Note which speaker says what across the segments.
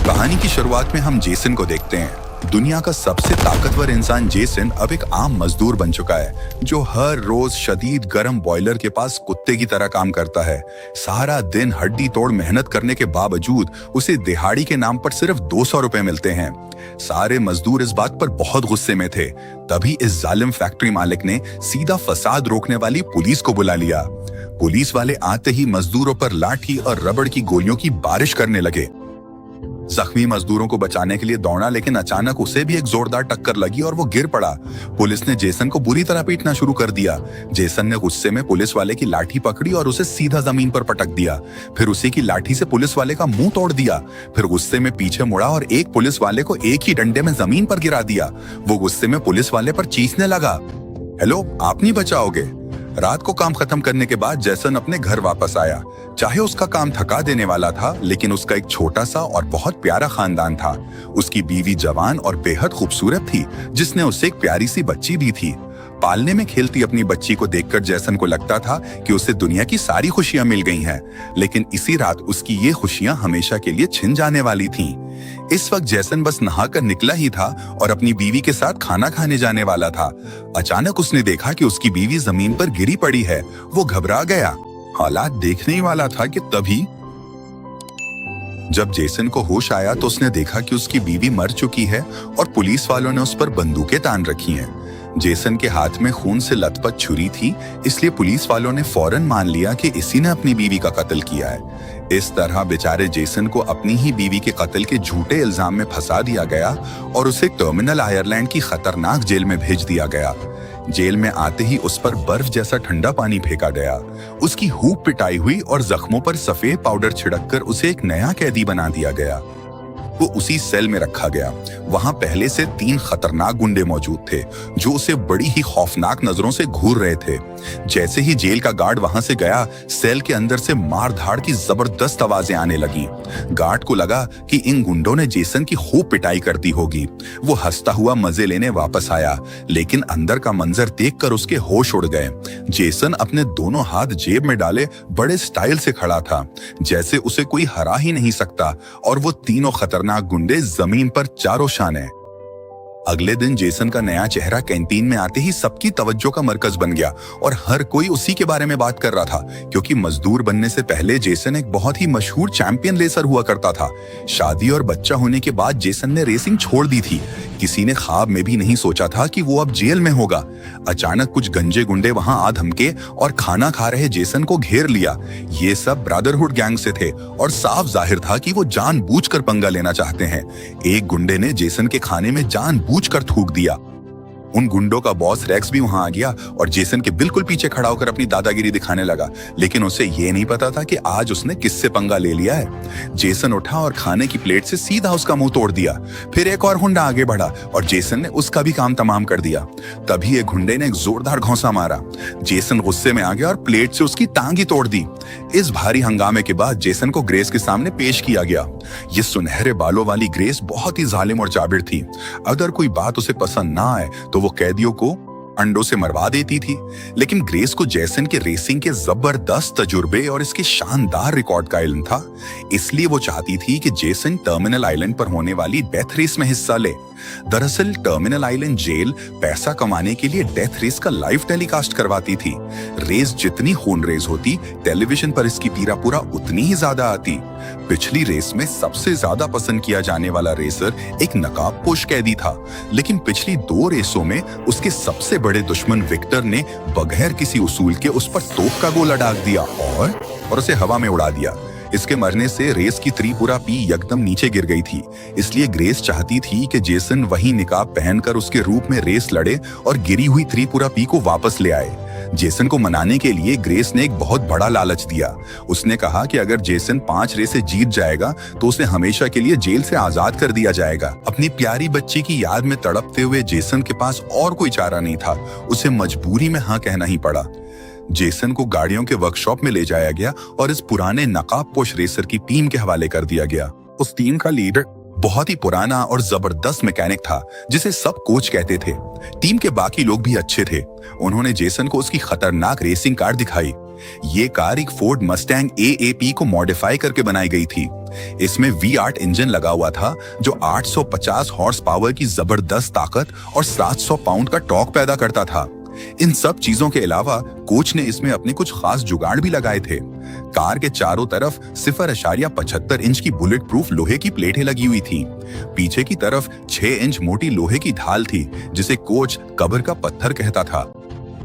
Speaker 1: कहानी की शुरुआत में हम जेसन को देखते हैं। दुनिया का सबसे ताकतवर इंसान जेसन अब एक आम मजदूर बन चुका है, जो हर रोज शदीद गर्म बॉयलर के पास कुत्ते की तरह काम करता है। सारा दिन हड्डी तोड़ मेहनत करने के बावजूद उसे दिहाड़ी के नाम पर सिर्फ 200 रुपए मिलते हैं। सारे मजदूर इस बात पर बहुत गुस्से में थे। तभी इस जालिम फैक्ट्री मालिक ने सीधा फसाद रोकने वाली पुलिस को बुला लिया। पुलिस वाले आते ही मजदूरों पर लाठी और रबड़ की गोलियों की बारिश करने लगे। जख्मी मजदूरों को बचाने के लिए दौड़ा, लेकिन अचानक उसे भी एक जोरदार टक्कर लगी और वो गिर पड़ा। पुलिस ने जेसन को बुरी तरह पीटना शुरू कर दिया। जेसन ने गुस्से में पुलिस वाले की लाठी पकड़ी और उसे सीधा जमीन पर पटक दिया। फिर उसी की लाठी से पुलिस वाले का मुंह तोड़ दिया। फिर गुस्से में पीछे मुड़ा और एक पुलिस वाले को एक ही डंडे में जमीन पर गिरा दिया। वो गुस्से में पुलिस वाले पर चीखने लगा, हेलो, आप नहीं बचाओगे। रात को काम खत्म करने के बाद जेसन अपने घर वापस आया। चाहे उसका काम थका देने वाला था, लेकिन उसका एक छोटा सा और बहुत प्यारा खानदान था। उसकी बीवी जवान और बेहद खूबसूरत थी, जिसने उससे एक प्यारी सी बच्ची भी थी। पालने में खेलती अपनी बच्ची को देखकर जेसन को लगता था कि उसे दुनिया की सारी खुशियां मिल गई हैं, लेकिन इसी रात उसकी ये खुशियां हमेशा के लिए छिन जाने वाली थीं। इस वक्त जेसन बस नहाकर निकला ही था और अपनी बीवी के साथ खाना खाने जाने वाला था। अचानक उसने देखा कि उसकी बीवी जमीन पर गिरी पड़ी है। वो घबरा गया। हालात देखने ही वाला था कि तभी जब जेसन को होश आया तो उसने देखा कि उसकी बीवी मर चुकी है और पुलिस वालों ने उस पर बंदूकें तान रखी हैं। जेसन के हाथ में खून से लथपथ छुरी थी, इसलिए पुलिस वालों ने फौरन मान लिया कि इसी ने अपनी बीवी का कत्ल किया है। इस तरह बेचारे जेसन को अपनी ही बीवी के कत्ल के झूठे इल्जाम में फंसा दिया गया और उसे टर्मिनल आयरलैंड की खतरनाक जेल में भेज दिया गया। जेल में आते ही उस पर बर्फ जैसा ठंडा पानी फेंका गया। उसकी हूप पिटाई हुई और जख्मों पर सफेद पाउडर छिड़ककर उसे एक नया कैदी बना दिया गया। वो उसी सेल में रखा गया। वहां पहले से 3 खतरनाक गुंडे मौजूद थे, जो उसे बड़ी ही खौफनाक नजरों से घूर रहे थे। जैसे ही जेल का गार्ड वहां से गया, सेल के अंदर से मार धाड़ की जबरदस्त आवाजें आने लगी। गार्ड को लगा कि इन गुंडों ने जेसन की खूब पिटाई कर दी होगी। वो हंसता हुआ मजे लेने वापस आया, लेकिन अंदर का मंजर देखकर उसके होश उड़ गए। जेसन अपने दोनों हाथ जेब में डाले बड़े स्टाइल से खड़ा था, जैसे उसे कोई हरा ही नहीं सकता, और वो तीनों खतरनाक गुंडे जमीन पर चारों शाने। अगले दिन जेसन का नया चेहरा कैंटीन में आते ही सबकी तवज्जो का मरकज बन गया और हर कोई उसी के बारे में बात कर रहा था, क्योंकि मजदूर बनने से पहले जेसन एक बहुत ही मशहूर चैंपियन रेसर हुआ करता था। शादी और बच्चा होने के बाद जेसन ने रेसिंग छोड़ दी थी। किसी ने ख्वाब में भी नहीं सोचा था कि वो अब जेल में होगा। अचानक कुछ गंजे गुंडे वहां आ धमके और खाना खा रहे जेसन को घेर लिया। ये सब ब्रदरहुड गैंग से थे और साफ जाहिर था कि वो जानबूझकर पंगा लेना चाहते हैं। एक गुंडे ने जेसन के खाने में जानबूझकर थूक दिया। उन गुंडों का बॉस रेक्स भी वहां आ गया और जेसन के बिल्कुल पीछे खड़ा होकर अपनी दादागिरी दिखाने लगा, लेकिन उसे ये नहीं पता था कि आज उसने किससे पंगा ले लिया है। जेसन उठा और खाने की प्लेट से सीधा उसका मुंह तोड़ दिया। फिर एक और गुंडा आगे बढ़ा और जेसन ने उसका भी काम तमाम कर दिया। तभी एक गुंडे ने एक जोरदार घौंसा मारा। जेसन गुस्से में आ गया और प्लेट से उसकी टांग ही तोड़ दी। इस भारी हंगामे के बाद जेसन को ग्रेस के सामने पेश किया गया। ये सुनहरे बालों वाली ग्रेस बहुत ही जालिम और जाबिर थी। अगर कोई बात उसे पसंद ना आए तो वो कैदियों को अंडों से मरवा देती थी। लेकिन ग्रेस को जेसन के रेसिंग के जबरदस्त तजुर्बे और इसके शानदार रिकॉर्ड का इल्म था, इसलिए वो चाहती थी कि जेसन टर्मिनल आइलैंड पर होने वाली डेथ रेस में हिस्सा ले। दरअसल टर्मिनल आइलैंड जेल पैसा कमाने के लिए डेथ रेस का लाइव टेलीकास्ट करवाती थी। रेस जितनी खूनरेज होती, टेलीविजन पर इसकी पीरापूरा उतनी ही ज्यादा आती। पिछली रेस में सबसे ज्यादा पसंद किया जाने वाला रेसर एक नकाबपोश कैदी था, लेकिन पिछली 2 रेसों में उसके सबसे बड़े दुश्मन विक्टर ने बगैर किसी उसूल के उस पर तोप का गोला दाग दिया और उसे हवा में उड़ा दिया। इसके मरने से रेस की त्रिपुरा पी एकदम नीचे गिर गई थी, इसलिए ग्रेस चाहती थी कि जेसन वही निकाब पहनकर उसके रूप में रेस लड़े और गिरी हुई त्रिपुरा पी को वापस ले आए। जेसन को मनाने के लिए ग्रेस ने एक बहुत बड़ा लालच दिया। उसने कहा कि अगर जेसन 5 रेसें जीत जाएगा तो उसे हमेशा के लिए जेल से आजाद कर दिया जाएगा। अपनी प्यारी बच्ची की याद में तड़पते हुए जेसन के पास और कोई चारा नहीं था। उसे मजबूरी में हाँ कहना ही पड़ा। जेसन को गाड़ियों के वर्कशॉप में ले जाया गया और इस पुराने नकाबपोश रेसर की टीम के हवाले कर दिया गया। उस टीम का लीडर बहुत ही पुराना और जबरदस्त मैकेनिक था, जिसे सब कोच कहते थे। टीम के बाकी लोग भी अच्छे थे। उन्होंने जेसन को उसकी खतरनाक रेसिंग कार दिखाई। ये कार एक फोर्ड मस्टैंग AAP को मॉडिफाई करके बनाई गई थी। इसमें V8 इंजन लगा हुआ था जो 850 हॉर्स पावर की जबरदस्त ताकत और 700 पाउंड का टॉर्क पैदा करता था। इन सब चीजों के अलावा कोच ने इसमें अपने कुछ खास जुगाड़ भी लगाए थे। कार के चारों तरफ 0.75 इंच की बुलेट प्रूफ लोहे की प्लेटें लगी हुई थी। पीछे की तरफ 6 इंच मोटी लोहे की ढाल थी जिसे कोच कब्र का पत्थर कहता था।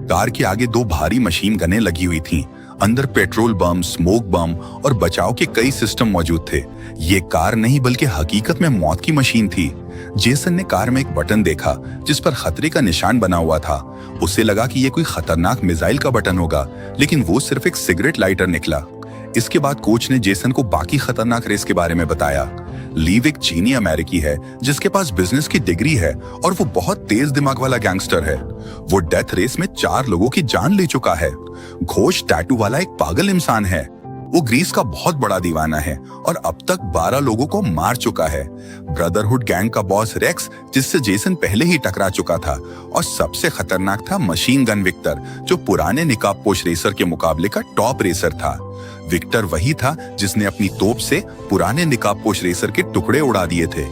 Speaker 1: कार के आगे 2 भारी मशीन गनें लगी हुई थीं। अंदर पेट्रोल बम, स्मोक बम और बचाव के कई सिस्टम मौजूद थे। ये कार नहीं बल्कि हकीकत में मौत की मशीन थी। जेसन ने कार में एक बटन देखा जिस पर खतरे का निशान बना हुआ था। उसे लगा कि यह कोई खतरनाक मिसाइल का बटन होगा, लेकिन वो सिर्फ एक सिगरेट लाइटर निकला। इसके बाद कोच ने जेसन को बाकी खतरनाक रेस के बारे में बताया। लीव एक चीनी अमेरिकी है जिसके पास बिजनेस की डिग्री है और वो बहुत तेज दिमाग वाला गैंगस्टर है। वो डेथ रेस में 4 लोगों की जान ले चुका है। घोष टैटू वाला एक पागल इंसान है। वो ग्रीस का बहुत बड़ा दीवाना है और अब तक 12 लोगों को मार चुका है। ब्रदरहुड गैंग का बॉस रेक्स, जिससे जेसन पहले ही टकरा चुका था। और सबसे खतरनाक था मशीन गन विक्टर, जो पुराने निकाबपोश रेसर के मुकाबले का टॉप रेसर था। विक्टर वही था जिसने अपनी तोप से पुराने निकाबपोश रेसर के टुकड़े उड़ा दिए थे।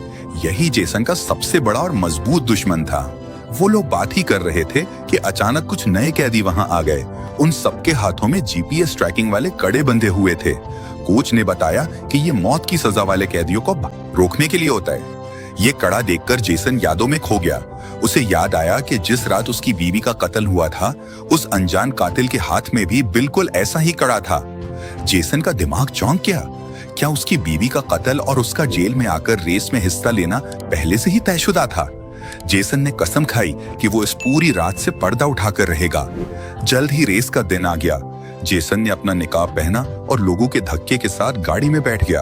Speaker 1: यही जेसन का सबसे बड़ा और मजबूत दुश्मन था। वो लोग बात ही कर रहे थे कि अचानक कुछ नए कैदी वहां आ गए। उन सबके हाथों में GPS ट्रैकिंग वाले कड़े बंधे हुए थे। कोच ने बताया कि ये मौत की सजा वाले कैदियों को रोकने के लिए होता है। ये कड़ा देखकर जेसन यादों में खो गया। उसे याद आया कि जिस रात उसकी बीवी का कत्ल हुआ था, उस अनजान कातिल के हाथ में भी बिल्कुल ऐसा ही कड़ा था। जेसन का दिमाग चौंक गया। क्या उसकी बीवी का कत्ल और उसका जेल में आकर रेस में हिस्सा लेना पहले से ही तयशुदा था? जेसन ने कसम खाई कि वो इस पूरी रात से पर्दा उठाकर रहेगा। जल्द ही रेस का दिन आ गया। जेसन ने अपना निकाब पहना और लोगों के धक्के के साथ गाड़ी में बैठ गया।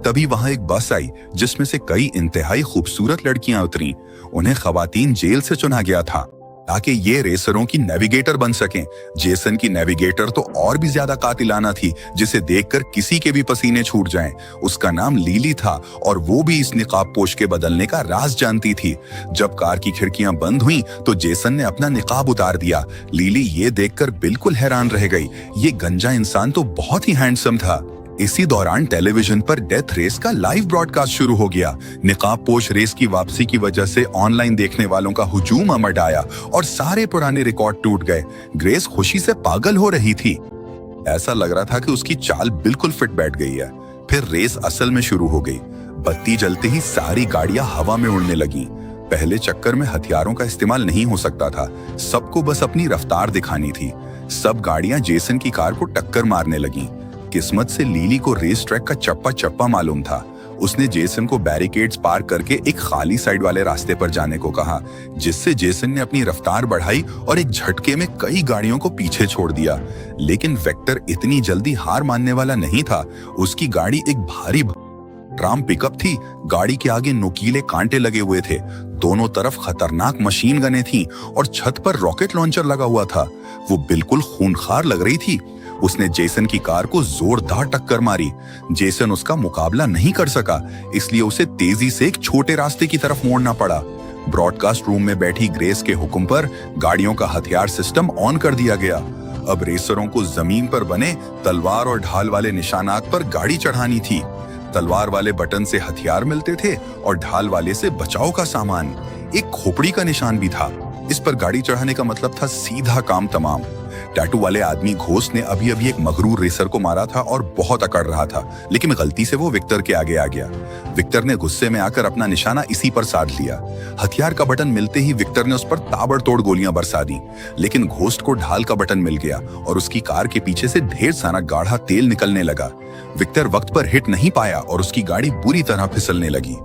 Speaker 1: तभी वहां एक बस आई जिसमें से कई इंतहाई खूबसूरत लड़कियां उतरीं। उन्हें खवातीन जेल से चुना गया था ताकि ये रेसरों की नेविगेटर बन सकें। जेसन की नेविगेटर तो और भी ज्यादा कातिलाना थी, जिसे देखकर किसी के भी पसीने छूट जाएं। उसका नाम लीली था और वो भी इस निकाबपोश के बदलने का राज जानती थी। जब कार की खिड़कियां बंद हुईं, तो जेसन ने अपना निकाब उतार दिया। लीली ये देखकर बिल्कुल हैरान रह गई। ये गंजा इंसान तो बहुत ही हैंडसम था। इसी दौरान टेलीविजन पर डेथ रेस का लाइव ब्रॉडकास्ट शुरू हो गया। निकाबपोश रेस की वापसी की वजह से ऑनलाइन देखने वालों का हुजूम उमड़ आया और सारे पुराने रिकॉर्ड टूट गए। ग्रेस खुशी से पागल हो रही थी। ऐसा लग रहा था कि उसकी चाल बिल्कुल फिट बैठ गई है। फिर रेस असल में शुरू हो गई। बत्ती जलते ही सारी गाड़ियां हवा में उड़ने लगी। पहले चक्कर में हथियारों का इस्तेमाल नहीं हो सकता था। सबको बस अपनी रफ्तार दिखानी थी। सब गाड़ियां जेसन की कार को टक्कर मारने लगी। किस्मत से लीली को रेस ट्रैक का चप्पा चप्पा मालूम था। उसने जेसन को बैरिकेड्स पार करके एक खाली साइड वाले रास्ते पर जाने को कहा, जिससे जेसन ने अपनी रफ्तार बढ़ाई और एक झटके में कई गाड़ियों को पीछे छोड़ दिया। लेकिन वेक्टर इतनी जल्दी हार मानने वाला नहीं था। उसकी गाड़ी एक भारी ट्राम पिकअप थी। गाड़ी के आगे नुकीले कांटे लगे हुए थे। दोनों तरफ खतरनाक मशीन गनें थीं और छत पर रॉकेट लॉन्चर लगा हुआ था। वो बिल्कुल खूंखार लग रही थी। उसने जेसन की कार को जोरदार टक्कर मारी। जेसन उसका मुकाबला नहीं कर सका, इसलिए उसे तेजी से एक छोटे रास्ते की तरफ मोड़ना पड़ा। ब्रॉडकास्ट रूम में बैठी ग्रेस के हुक्म पर गाड़ियों का हथियार सिस्टम ऑन कर दिया गया। अब रेसरों को जमीन पर बने तलवार और ढाल वाले निशानात पर गाड़ी चढ़ानी थी। तलवार वाले बटन से हथियार मिलते थे और ढाल वाले से बचाव का सामान। एक खोपड़ी का निशान भी था। इस पर गाड़ी चढ़ाने का मतलब था सीधा काम तमाम। टैटू वाले आदमी घोष ने अभी अभी एक मगरूर रेसर को मारा था और बहुत अकड़ रहा था, लेकिन गलती से वो विक्टर के आगे आ गया। विक्टर ने गुस्से में आकर अपना निशाना इसी पर साध लिया। हथियार का बटन मिलते ही विक्टर ने उस पर ताबड़तोड़ गोलियां बरसा दी, लेकिन घोस्ट को ढाल का बटन मिल गया और उसकी कार के पीछे से ढेर सारा गाढ़ा तेल निकलने लगा। विक्टर वक्त पर हिट नहीं पाया और उसकी गाड़ी बुरी तरह फिसलने लगी।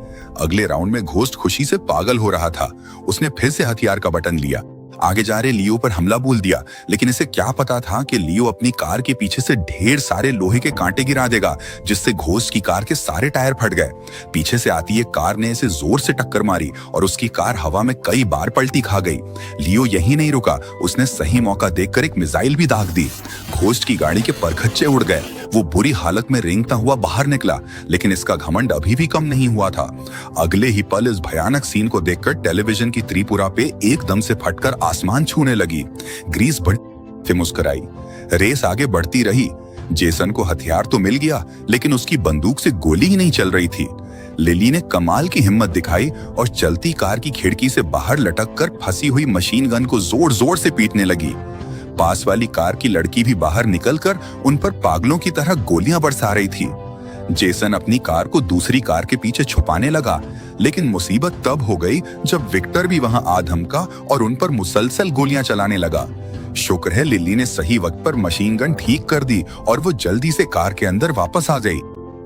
Speaker 1: अगले राउंड में घोस्ट खुशी से पागल हो रहा था। उसने फिर से हथियार का बटन लिया। आगे जा रहे लियो पर हमला बोल दिया, लेकिन इसे क्या पता था कि लियो अपनी कार के पीछे से ढेर सारे लोहे के कांटे गिरा देगा, जिससे घोस्ट की कार के सारे टायर फट गए। पीछे से आती एक कार ने इसे जोर से टक्कर मारी और उसकी कार हवा में कई बार पलटी खा गई। लियो यहीं नहीं रुका, उसने सही मौका देखकर एक मिसाइल भी दाग दी। घोस्ट की गाड़ी के परखच्चे उड़ गए। वो बुरी हालत में रेंगता हुआ बाहर निकला, लेकिन इसका घमंड अभी भी कम नहीं हुआ था। अगले ही पल इस भयानक सीन को देखकर टेलीविजन की त्रिपुरा पे एकदम से फटकर आसमान छूने लगी। ग्रीस बड़ी से मुस्कुराई। रेस आगे बढ़ती रही। जेसन को हथियार तो मिल गया, लेकिन उसकी बंदूक से गोली ही नहीं चल रही थी। लिली ने कमाल की हिम्मत दिखाई और चलती कार की खिड़की से बाहर लटक कर फंसी हुई मशीन गन को जोर जोर से पीटने लगी। पास वाली कार की लड़की भी बाहर निकलकर उन पर पागलों की तरह गोलियां बरसा रही थी। जेसन अपनी कार को दूसरी कार के पीछे छुपाने लगा, लेकिन मुसीबत तब हो गई जब विक्टर भी वहां आ धमका और उन पर मुसलसल गोलियां चलाने लगा। शुक्र है लिली ने सही वक्त पर मशीन गन ठीक कर दी और वो जल्दी से कार के अंदर वापस आ गई।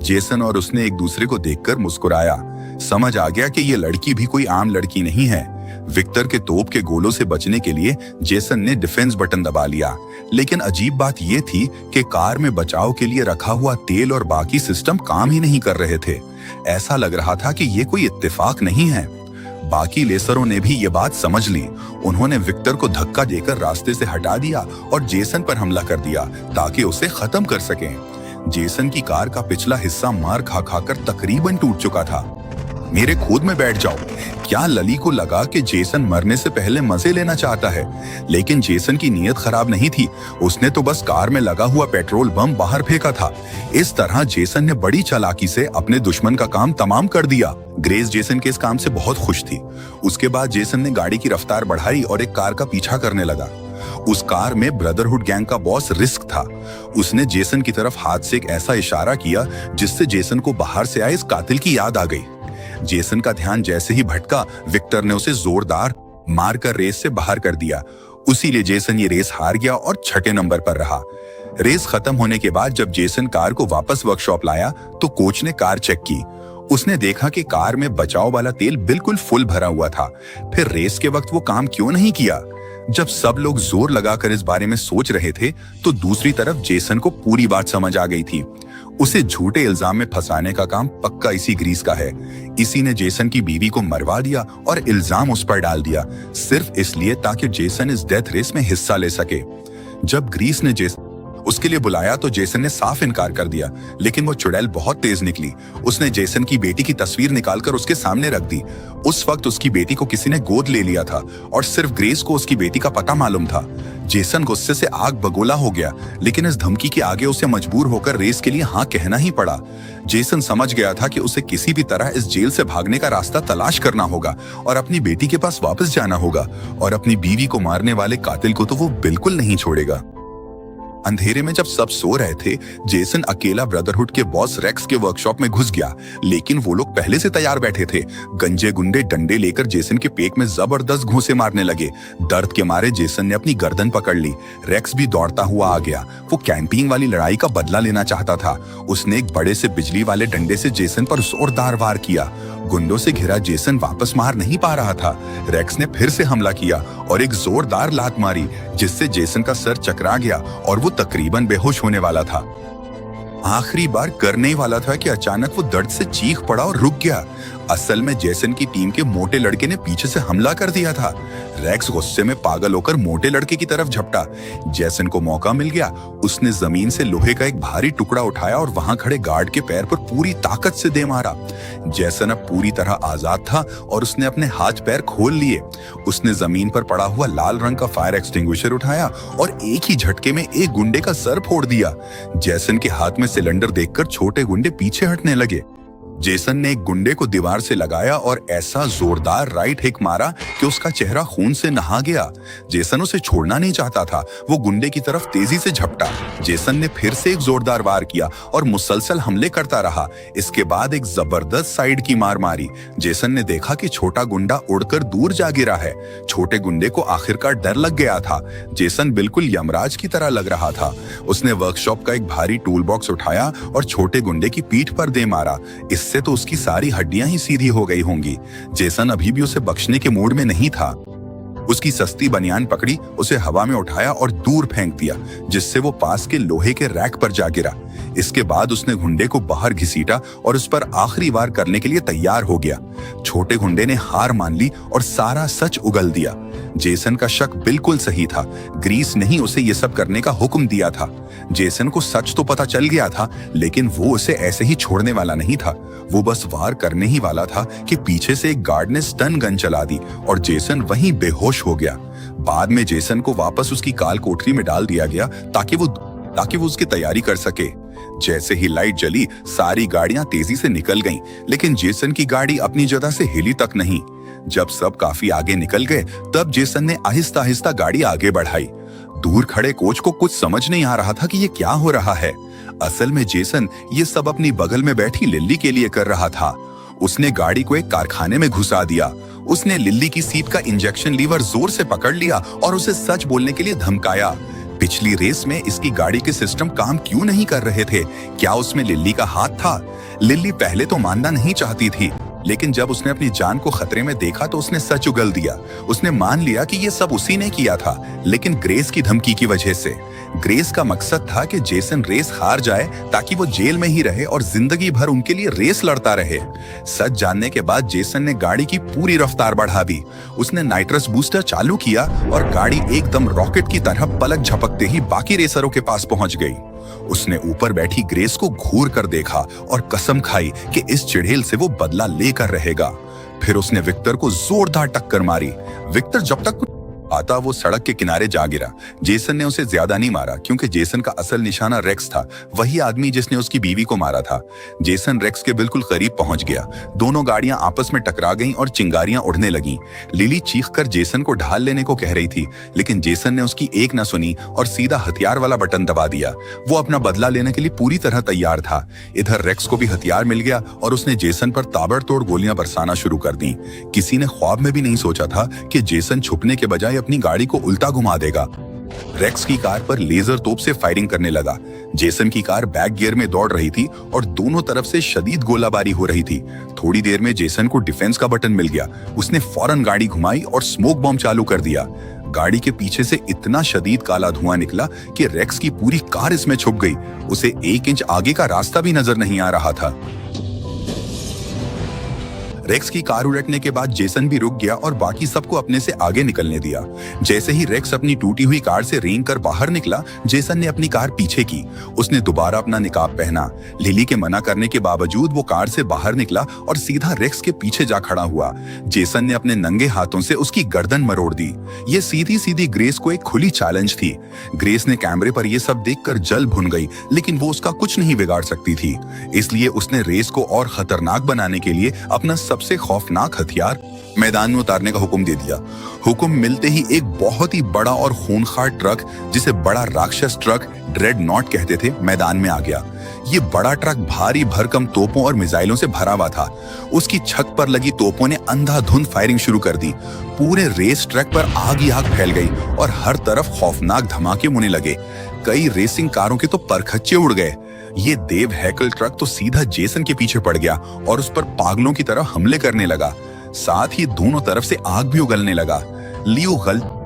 Speaker 1: जेसन और उसने एक दूसरे को देखकर मुस्कुराया। समझ आ गया कि ये लड़की भी कोई आम लड़की नहीं है। विक्टर के तोप के गोलों से बचने के लिए जेसन ने डिफेंस बटन दबा लिया, लेकिन अजीब बात यह थी कि कार में बचाव के लिए रखा हुआ तेल और बाकी सिस्टम काम ही नहीं कर रहे थे। ऐसा लग रहा था कि ये कोई इत्तेफाक नहीं है। बाकी लेसरों ने भी ये बात समझ ली। उन्होंने विक्टर को धक्का देकर रास्ते से हटा दिया और जेसन पर हमला कर दिया ताकि उसे खत्म कर सकें। जेसन की कार का पिछला हिस्सा मार खा खाकर तकरीबन टूट चुका था। मेरे खुद में बैठ जाओ। क्या लली को लगा कि जेसन मरने से पहले मजे लेना चाहता है, लेकिन जेसन की नीयत खराब नहीं थी। उसने तो बस कार में लगा हुआ पेट्रोल बम बाहर फेंका था। इस तरह जेसन ने बड़ी चालाकी से अपने दुश्मन का काम तमाम कर दिया। ग्रेस जेसन के इस काम से बहुत खुश थी। उसके बाद जेसन ने गाड़ी की रफ्तार बढ़ाई और एक कार का पीछा करने लगा। उस कार में ब्रदरहुड गैंग का बॉस रिस्क था। उसने जेसन की तरफ हाथ से एक ऐसा इशारा किया जिससे जेसन को बाहर से आए इस कातिल की याद आ गई। जेसन का ध्यान जैसे ही भटका, विक्टर ने उसे जोरदार मारकर रेस से बाहर कर दिया। उसी लिए जेसन ये रेस हार गया और छठे नंबर पर रहा। रेस खत्म होने के बाद जब जेसन कार को वापस वर्कशॉप लाया तो कोच ने कार चेक की। उसने देखा कि कार में बचाव वाला तेल बिल्कुल फुल भरा हुआ था। फिर रेस के वक्त वो काम क्यों नहीं किया? जब सब लोग जोर लगाकर इस बारे में सोच रहे थे तो दूसरी तरफ जेसन को पूरी बात समझ आ गई थी। उसे झूठे इल्जाम में फंसाने का काम पक्का इसी ग्रीस का है। इसी ने जेसन की बीवी को मरवा दिया और इल्जाम उस पर डाल दिया, सिर्फ इसलिए ताकि जेसन इस डेथ रेस में हिस्सा ले सके। जब ग्रीस ने उसके लिए बुलाया तो जेसन ने साफ इनकार कर दिया, लेकिन वो चुड़ैल बहुत तेज निकली। उसने जेसन की बेटी की तस्वीर निकालकर उसके सामने रख दी। उस वक्त उसकी बेटी को किसी ने गोद ले लिया था और सिर्फ ग्रेस को उसकी बेटी का पता मालूम था। जेसन गुस्से से आग बगोला हो गया, लेकिन इस धमकी के आगे उसे मजबूर होकर रेस के लिए हाँ कहना ही पड़ा। जेसन समझ गया था कि उसे किसी भी तरह इस जेल से भागने का रास्ता तलाश करना होगा और अपनी बेटी के पास वापस जाना होगा, और अपनी बीवी को मारने वाले कातिल को तो वो बिल्कुल नहीं छोड़ेगा। अंधेरे में जब सब सो रहे थे, जेसन अकेला ब्रदरहुड के बॉस रेक्स के वर्कशॉप में घुस गया, लेकिन वो लोग पहले से तैयार बैठे थे। गंजे गुंडे डंडे लेकर जेसन के पेट में जबरदस्त घूंसे मारने लगे। दर्द के मारे जेसन ने अपनी गर्दन पकड़ ली। रेक्स भी दौड़ता हुआ आ गया। वो कैंपिंग वाली लड़ाई का बदला लेना चाहता था। उसने एक बड़े से बिजली वाले डंडे से जेसन पर जोरदार वार किया। गुंडों से घिरा जेसन वापस मार नहीं पा रहा था। रेक्स ने फिर से हमला किया और एक जोरदार लात मारी, जिससे जेसन का सर चकरा गया और वो तकरीबन बेहोश होने वाला था। आखिरी बार करने ही वाला था कि अचानक वो दर्द से चीख पड़ा और रुक गया। असल में जेसन की टीम के मोटे लड़के ने पीछे से हमला कर दिया था। रेक्स गुस्से में पागल होकर मोटे लड़के की तरफ झपटा। जेसन को मौका मिल गया। उसने जमीन से लोहे का एक भारी टुकड़ा उठाया और वहां खड़े गार्ड के पैर पर पूरी ताकत से दे मारा। जेसन अब पूरी तरह आजाद था और उसने अपने हाथ पैर खोल लिए। उसने जमीन पर पड़ा हुआ लाल रंग का फायर एक्सटिंग्विशर उठाया और एक ही झटके में एक गुंडे का सर फोड़ दिया। जेसन के हाथ में सिलेंडर देखकर छोटे गुंडे पीछे हटने लगे। जेसन ने एक गुंडे को दीवार से लगाया और ऐसा जोरदार राइट हिक मारा कि उसका चेहरा खून से नहा गया। जेसन उसे छोड़ना नहीं चाहता था। वो गुंडे की तरफ तेजी से झपटा। जेसन ने फिर से एक जोरदार वार किया और मुसलसल हमले करता रहा। इसके बाद एक जबरदस्त साइड की मार मारी। जेसन ने देखा कि छोटा गुंडा उड़कर दूर जा गिरा है। छोटे गुंडे को आखिरकार डर लग गया था। जेसन बिल्कुल यमराज की तरह लग रहा था। उसने वर्कशॉप का एक भारी टूल बॉक्स उठाया और छोटे गुंडे की पीठ पर दे मारा। इससे तो उसकी सारी हड्डियां ही सीधी हो गई होंगी। जेसन अभी भी उसे बख्शने के मूड में नहीं था। उसकी सस्ती बनियान पकड़ी, उसे हवा में उठाया और दूर फेंक दिया, जिससे वो पास के लोहे के रैक पर जा गिरा। इसके बाद उसने गुंडे को बाहर घसीटा और उस पर आखिरी वार करने के लिए तैयार हो गया। छोटे गुंडे ने हार मान ली और सारा सच उगल दिया। जेसन का शक बिल्कुल सही था। ग्रीस ने ही उसे ये सब करने का हुक्म दिया था। जेसन को सच तो पता चल गया था, लेकिन वो उसे ऐसे ही छोड़ने वाला नहीं था। वो बस वार करने ही वाला था कि पीछे से एक गार्ड ने स्टन गन चला दी और जेसन वहीं बेहोश हो गया। बाद में जेसन को वापस उसकी काल कोठरी में डाल दिया गया ताकि वो उसकी तैयारी कर सके। जैसे ही लाइट जली, सारी गाड़ियां तेजी से निकल गईं, लेकिन जेसन की गाड़ी अपनी जगह से हिली तक नहीं। जब सब काफी आगे निकल गए, तब जेसन ने आहिस्ता आहिस्ता गाड़ी आगे बढ़ाई। दूर खड़े कोच को कुछ समझ नहीं आ रहा था कि ये क्या हो रहा है। असल में जेसन ये सब अपनी बगल में बैठी लिल्ली के लिए कर रहा था। उसने गाड़ी को एक कारखाने में घुसा दिया। उसने लिल्ली की सीट का इंजेक्शन लीवर जोर से पकड़ लिया और उसे सच बोलने के लिए धमकाया। पिछली रेस में इसकी गाड़ी के सिस्टम काम क्यों नहीं कर रहे थे? क्या उसमें लिल्ली का हाथ था? लिल्ली पहले तो मानना नहीं चाहती थी, लेकिन जब उसने अपनी जान को खतरे में देखा तो उसने सच उगल दिया। उसने मान लिया कि ये सब उसी ने किया था, लेकिन ग्रेस की धमकी की वजह से। ग्रेस का मकसद था कि जेसन रेस हार जाए ताकि वो जेल में ही रहे और जिंदगी भर उनके लिए रेस लड़ता रहे। सच जानने के बाद जेसन ने गाड़ी की पूरी रफ्तार बढ़ा दी। उसने नाइट्रस बूस्टर चालू किया और गाड़ी एकदम रॉकेट की तरह पलक झपकते ही बाकी रेसरों के पास पहुंच गई। उसने ऊपर बैठी ग्रेस को घूर कर देखा और कसम खाई कि इस चिड़ेल से वो बदला लेकर रहेगा। फिर उसने विक्टर को जोरदार टक्कर मारी। विक्टर जब तक आता वो सड़क के किनारे जा गिरा। जेसन ने उसे ज्यादा नहीं मारा क्योंकि जेसन का असल निशाना रेक्स था, वही आदमी जिसने उसकी बीवी को मारा था। जेसन रेक्स के बिल्कुल करीब पहुंच गया। दोनों गाड़ियां आपस में टकरा गईं और चिंगारियां उड़ने लगीं। लिली चीखकर जेसन को ढाल लेने को कह रही थी, लेकिन जेसन ने उसकी एक न सुनी और सीधा हथियार वाला बटन दबा दिया। वो अपना बदला लेने के लिए पूरी तरह तैयार था। इधर रेक्स को भी हथियार मिल गया और उसने जेसन पर ताबड़तोड़ गोलियां बरसाना शुरू कर दी। किसी ने ख्वाब में भी नहीं सोचा था कि जेसन छुपने के बजाय अपनी गाड़ी को उल्टा घुमा देगा। रेक्स की कार पर लेजर तोप से फायरिंग करने लगा। जेसन की कार बैक गियर में दौड़ रही थी और दोनों तरफ से शदीद गोलाबारी हो रही थी। थोड़ी देर में जेसन को डिफेंस का बटन मिल गया। उसने फौरन गाड़ी घुमाई और स्मोक बॉम्ब चालू कर दिया। गाड़ी के पीछे से इतना शदीद काला धुआं निकला कि रेक्स की पूरी कार इसमें छुप गई। उसे 1 इंच आगे का रास्ता भी नजर नहीं आ रहा था। रेक्स की कार उलटने के बाद जेसन भी रुक गया और बाकी सबको अपने से आगे निकलने दिया। जैसे ही रेक्स अपनी टूटी हुई कार से रेंग कर बाहर निकला, जेसन ने अपनी कार पीछे की। उसने दोबारा अपना निकाब पहना। लिली के मना करने के बावजूद वो कार से बाहर निकला और सीधा रेक्स के पीछे जा खड़ा हुआ। जेसन ने अपने नंगे हाथों से उसकी गर्दन मरोड़ दी। ये सीधी सीधी ग्रेस को एक खुली चैलेंज थी। ग्रेस ने कैमरे पर यह सब देखकर जल भुन गई, लेकिन वो उसका कुछ नहीं बिगाड़ सकती थी। इसलिए उसने रेस को और खतरनाक बनाने के लिए अपना सबसे खौफनाक हथियार मैदान में उतारने का हुक्म दे दिया। हुक्म मिलते ही एक बहुत ही बड़ा और खूंखार ट्रक, जिसे बड़ा राक्षस ट्रक ड्रेडनॉट कहते थे, मैदान में आ गया। ये बड़ा ट्रक भारी भरकम तोपों और मिसाइलों से भरा हुआ था। उसकी छत पर लगी तोपों ने अंधाधुंध फायरिंग शुरू कर दी। पूरे रेस ट्रैक पर आग ही आग फैल गई और हर तरफ खौफनाक धमाके होने लगे। कई रेसिंग कारों के तो परखच्चे उड़ गए। ये देव हैकल ट्रक तो सीधा जेसन के पीछे पड़ गया और उस पर पागलों की तरह हमले करने लगा। साथ ही दोनों तरफ से आग भी उगलने लगा। लियो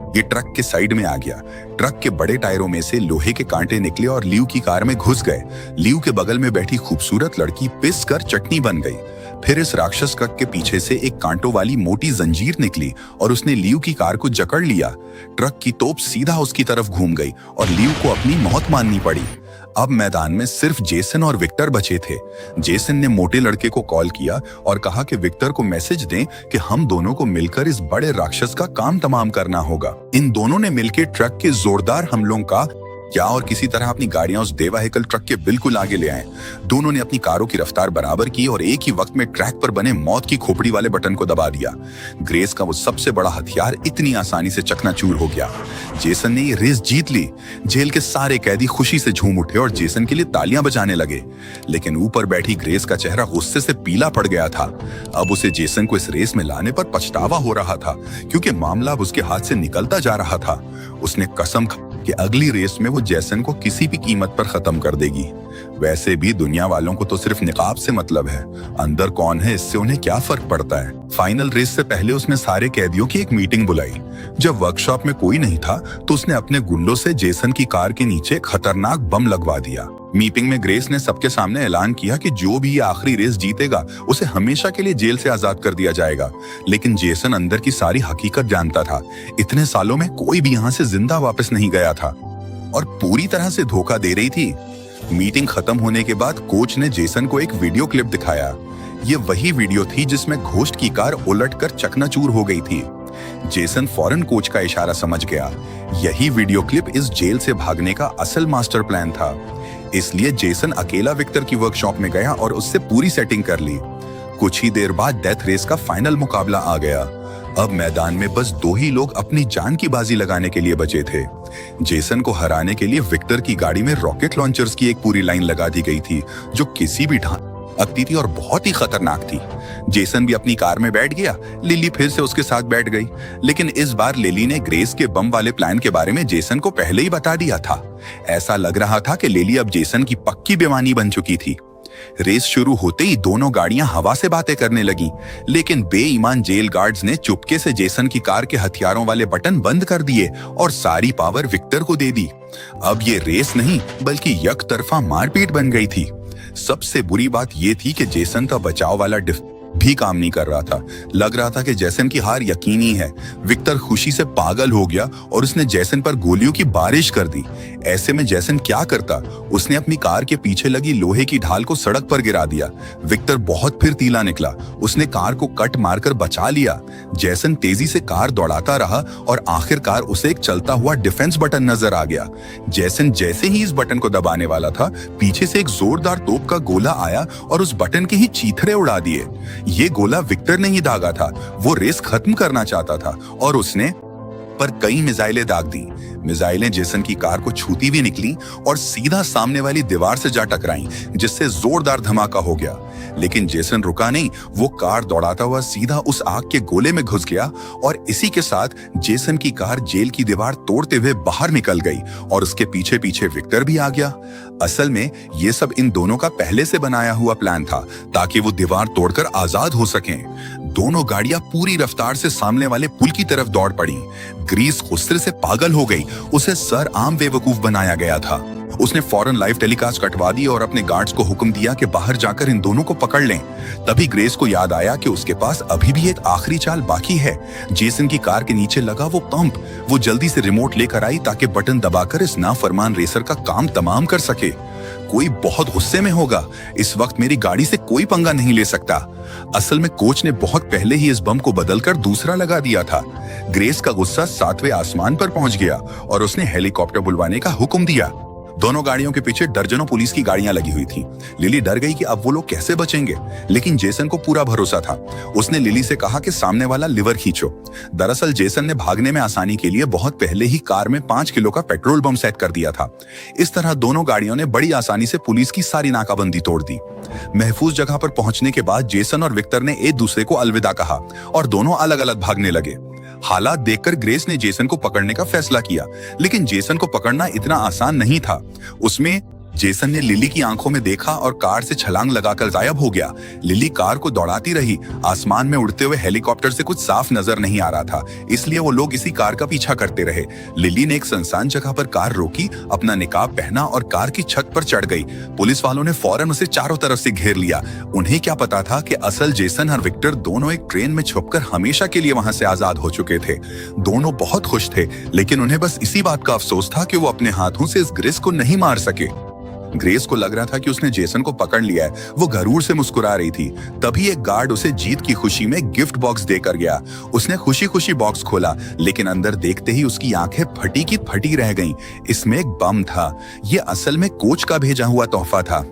Speaker 1: ये ट्रक के साइड में आ गया। ट्रक के बड़े टायरों में से लोहे के कांटे निकले और लियो की कार में घुस गए। लियो के बगल में बैठी खूबसूरत लड़की पिस कर चटनी बन गई। फिर इस राक्षस ट्रक के पीछे से एक कांटों वाली मोटी जंजीर निकली और उसने लियो की कार को जकड़ लिया। ट्रक की तोप सीधा उसकी तरफ घूम गई और लियो को अपनी मौत माननी पड़ी। अब मैदान में सिर्फ जेसन और विक्टर बचे थे। जेसन ने मोटे लड़के को कॉल किया और कहा कि विक्टर को मैसेज दें कि हम दोनों को मिलकर इस बड़े राक्षस का काम तमाम करना होगा। इन दोनों ने मिलकर ट्रक के जोरदार हमलों का या और किसी तरह अपनी गाड़ियां उस देवाहेकल ट्रक के बिल्कुल आगे ले आए। दोनों ने अपनी कारों की रफ्तार बराबर की और एक ही वक्त में ट्रैक पर बने मौत की खोपड़ी वाले बटन को दबा दिया। ग्रेस का वो सबसे बड़ा हथियार इतनी आसानी से चकनाचूर हो गया। जेसन ने ये रेस जीत ली। जेल के सारे कैदी खुशी से झूम उठे और जेसन के लिए तालियां बजाने लगे, लेकिन ऊपर बैठी ग्रेस का चेहरा गुस्से से पीला पड़ गया था। अब उसे जेसन को इस रेस में लाने पर पछतावा हो रहा था, क्योंकि मामला अब उसके हाथ से निकलता जा रहा था। उसने कसम कि अगली रेस में वो जेसन को किसी भी कीमत पर खत्म कर देगी। वैसे भी दुनिया वालों को तो सिर्फ निकाब से मतलब है, अंदर कौन है इससे उन्हें क्या फर्क पड़ता है। फाइनल रेस से पहले उसने सारे कैदियों की एक मीटिंग बुलाई। जब वर्कशॉप में कोई नहीं था तो उसने अपने गुंडों से जेसन की कार के नीचे खतरनाक बम लगवा दिया। मीटिंग में ग्रेस ने सबके सामने ऐलान किया कि जो भी ये आखिरी रेस जीतेगा उसे हमेशा के लिए जेल से आजाद कर दिया जाएगा। लेकिन जेसन अंदर की सारी हकीकत जानता था। इतने सालों में कोई भी यहाँ से जिंदा वापस नहीं गया था और पूरी तरह से धोखा दे रही थी। मीटिंग खत्म होने के बाद कोच ने जेसन को एक वीडियो क्लिप दिखाया। ये वही वीडियो थी जिसमें घोस्ट की कार उलटकर चकनाचूर हो गई थी। जेसन फौरन कोच का इशारा समझ गया। यही वीडियो क्लिप इस जेल से भागने का असल मास्टर प्लान था। इसलिए जेसन अकेला विक्टर की वर्कशॉप में गया और उससे पूरी सेटिंग कर ली। कुछ ही देर बाद डेथ रेस का फाइनल मुकाबला आ गया। अब मैदान में बस 2 ही लोग अपनी जान की बाजी लगाने के लिए बचे थे। जेसन को हराने के लिए विक्टर की गाड़ी में रॉकेट लॉन्चर्स की एक पूरी लाइन लगा दी गई थी, जो किसी भी लगती थी और बहुत ही खतरनाक थी। जेसन भी अपनी कार में बैठ गया। लिली फिर से उसके साथ बैठ गई, लेकिन इस बार लिली ने ग्रेस के बम वाले प्लान के बारे में जेसन को पहले ही बता दिया था। ऐसा लग रहा था कि लिली अब जेसन की पक्की बेईमानी बन चुकी थी। रेस शुरू होते ही दोनों गाड़ियां हवा से बातें करने लगी, लेकिन बेईमान जेल गार्ड्स ने चुपके से जेसन की कार के हथियारों वाले बटन बंद कर दिए और सारी पावर विक्टर को दे दी। अब ये रेस नहीं बल्कि यकतरफा मारपीट बन गई थी। सबसे बुरी बात यह थी कि जेसन का बचाव वाला भी काम नहीं कर रहा था। लग रहा था कि जेसन की हार यकीनी है। विक्टर खुशी से पागल हो गया और उसने जेसन पर गोलियों की बारिश कर दी। ऐसे में जेसन क्या करता? उसने अपनी कार के पीछे लगी लोहे की ढाल को सड़क पर गिरा दिया। विक्टर बहुत फिरतीला निकला। उसने कार को कट मारकर बचा लिया। जेसन तेजी से कार दौड़ाता रहा और आखिरकार उसे एक चलता हुआ डिफेंस बटन नजर आ गया। जेसन जैसे ही इस बटन को दबाने वाला था, पीछे से एक जोरदार तोप का गोला आया और उस बटन के ही चीथड़े उड़ा दिए। ये गोला विक्टर ने ही दागा था। वो रेस खत्म करना चाहता था और उसने पर कई मिसाइलें दाग दी। मिसाइलें जेसन की कार को छूती भी निकली और सीधा सामने वाली दीवार से जा टकराई, जिससे जोरदार धमाका हो गया। लेकिन जेसन रुका नहीं। वो कार दौड़ाता हुआ सीधा उस आग के गोले में घुस गया और इसी के साथ जेसन की कार जेल की दीवार तोड़ते हुए बाहर निकल गई और उसके पीछे पीछे विक्टर भी आ गया। असल में ये सब इन दोनों का पहले से बनाया हुआ प्लान था, ताकि वो दीवार तोड़कर आजाद हो सकें। दोनों गाड़ियां पूरी रफ्तार से सामने वाले पुल की तरफ दौड़ पड़ी। ग्रीस गुस्से से पागल हो गई। उसे सर आम बेवकूफ बनाया गया था। उसने फौरन लाइव टेलीकास्ट कटवा दी और अपने गार्ड्स को हुक्म दिया कि बाहर जाकर इन दोनों को पकड़ लें। तभी ग्रेस को याद आया कि उसके पास अभी भी एक आखिरी चाल बाकी है। जेसन की कार के नीचे लगा वो पंप। वो जल्दी से रिमोट लेकर आई ताकि बटन दबाकर इस नाफरमान रेसर का काम तमाम कर सके। कोई बहुत गुस्से में होगा। इस वक्त मेरी गाड़ी से कोई पंगा नहीं ले सकता। असल में कोच ने बहुत पहले ही इस बम को बदलकर दूसरा लगा दिया था। ग्रेस का गुस्सा 7वें आसमान पर पहुंच गया और उसने हेलीकॉप्टर बुलवाने का हुक्म दिया। दोनों गाड़ियों के पीछे दर्जनों पुलिस की गाड़ियां लगी हुई थी। लिली डर गई कि अब वो लोग कैसे बचेंगे, लेकिन जेसन को पूरा भरोसा था। उसने लिली से कहा कि सामने वाला लिवर खींचो। दरअसल जेसन ने भागने में आसानी के लिए बहुत पहले ही कार में 5 किलो का पेट्रोल बम सेट कर दिया था। इस तरह दोनों गाड़ियों ने बड़ी आसानी से पुलिस की सारी नाकाबंदी तोड़ दी। महफूज जगह पर पहुंचने के बाद जेसन और विक्टर ने एक दूसरे को अलविदा कहा और दोनों अलग अलग भागने लगे। हालात देखकर ग्रेस ने जेसन को पकड़ने का फैसला किया, लेकिन जेसन को पकड़ना इतना आसान नहीं था। उसमें जेसन ने लिली की आंखों में देखा और कार से छलांग लगाकर गायब हो गया। लिली कार को दौड़ाती रही। आसमान में उड़ते हुए हेलीकॉप्टर से कुछ साफ नजर नहीं आ रहा था, इसलिए वो लोग इसी कार का पीछा करते रहे। लिली ने एक सुनसान जगह पर कार रोकी, अपना निकाब पहना और कार की छत पर चढ़ गई। पुलिस वालों ने फौरन उसे चारों तरफ से घेर लिया। उन्हें क्या पता था कि असल जेसन और विक्टर दोनों एक ट्रेन में छुपकर हमेशा के लिए वहां से आजाद हो चुके थे। दोनों बहुत खुश थे, लेकिन उन्हें बस इसी बात का अफसोस था कि वो अपने हाथों से इस ग्रेस को नहीं मार सके। ग्रेस को लग रहा था कि उसने जेसन को पकड़ लिया है। वो गरूर से मुस्कुरा रही थी। तभी एक गार्ड उसे जीत की खुशी में गिफ्ट बॉक्स देकर गया। उसने खुशी खुशी बॉक्स खोला, लेकिन अंदर देखते ही उसकी आंखें फटी की फटी रह गईं। इसमें एक बम था। ये असल में कोच का भेजा हुआ तोहफा था।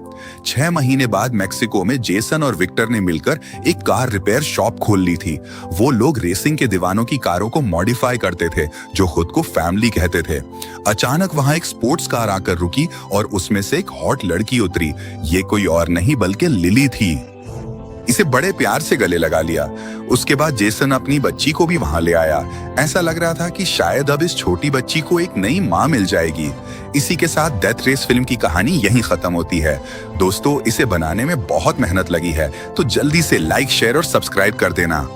Speaker 1: 6 महीने बाद मेक्सिको में जेसन और विक्टर ने मिलकर एक कार रिपेयर शॉप खोल ली थी। वो लोग रेसिंग के दीवानों की कारों को मॉडिफाई करते थे, जो खुद को फैमिली कहते थे। अचानक वहां एक स्पोर्ट्स कार आकर रुकी और उसमें से एक हॉट लड़की उतरी। ये कोई और नहीं बल्कि लिली थी। इसे बड़े प्यार से गले लगा लिया। उसके बाद जेसन अपनी बच्ची को भी वहां ले आया। ऐसा लग रहा था कि शायद अब इस छोटी बच्ची को एक नई माँ मिल जाएगी। इसी के साथ डेथ रेस फिल्म की कहानी यहीं खत्म होती है। दोस्तों, इसे बनाने में बहुत मेहनत लगी है, तो जल्दी से लाइक, शेयर और सब्सक्राइब कर देना।